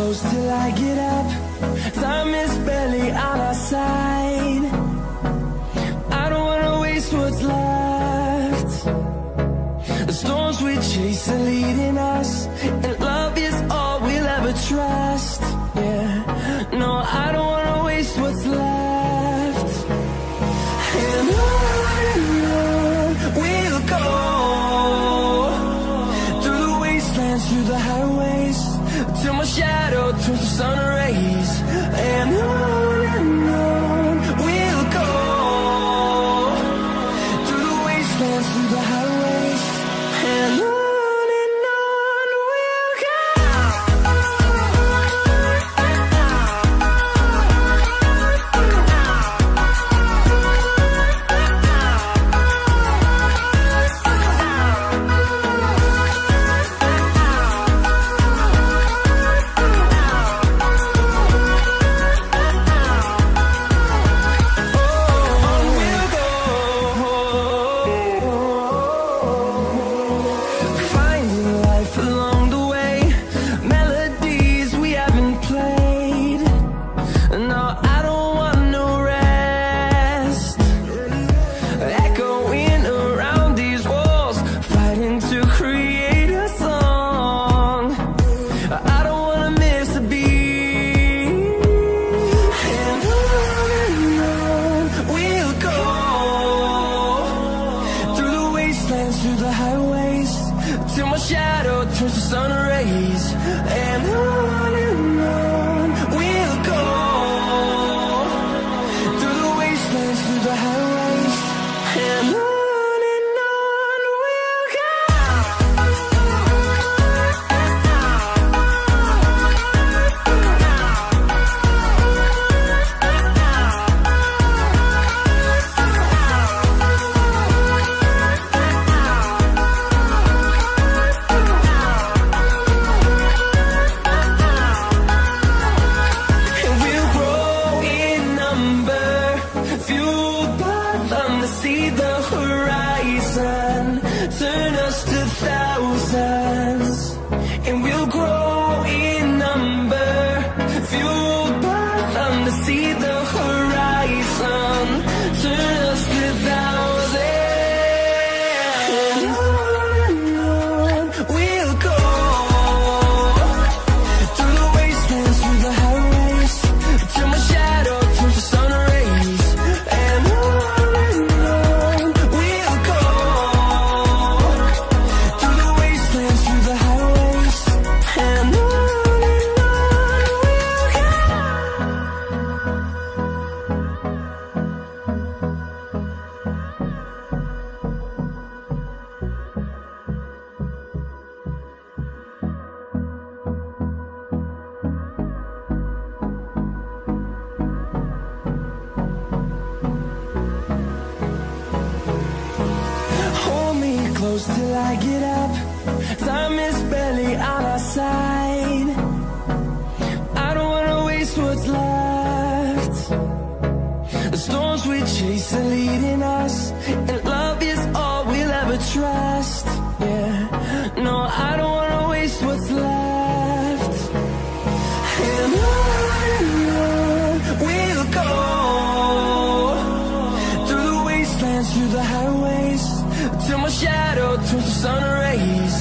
close till I get up. Time is barely on our side. I don't wanna waste what's left. The storms we chase are leading us, and love is all we'll ever trust. Yeah, no, I don't wanna waste what's left. And on we'll go, through the wastelands, through the highways, till my shadow turns to sun rays. And on we'll go, through the wastelands, through the highways, and on we'll go. Through the highways, till my shadow turns to sun rays. And on we'll go, through the wastelands, through the highways, and on we'll go. See the horizon, turn us to thousands, and we'll grow in number, fueled by them to see the horizon, turn us to thousands, and on we'll go, through the wastelands, through the highways, till my shadow turns to sun rays, and close till I get up. Time is barely on our side. I don't wanna waste what's left. The storms we chase are leading us, and love is all we'll ever trust. Yeah, no, I don't wanna waste what's left. And on we'll go, through the wastelands, through the highways, till my shadow turns to sun rays.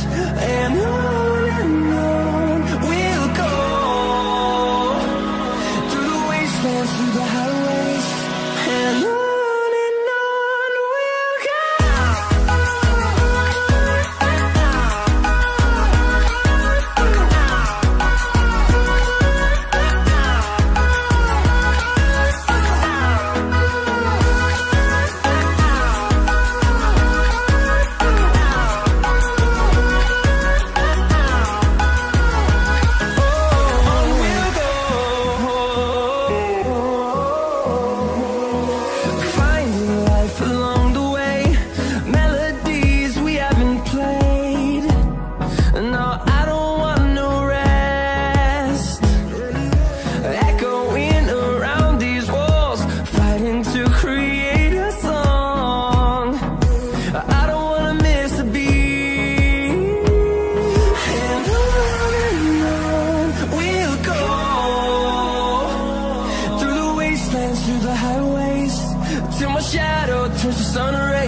And on we'll go, through the wastelands, through the highways, and on we'll go.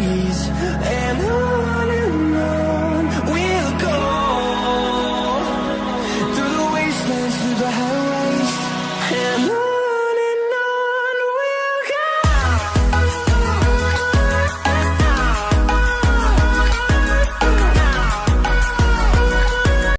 days, and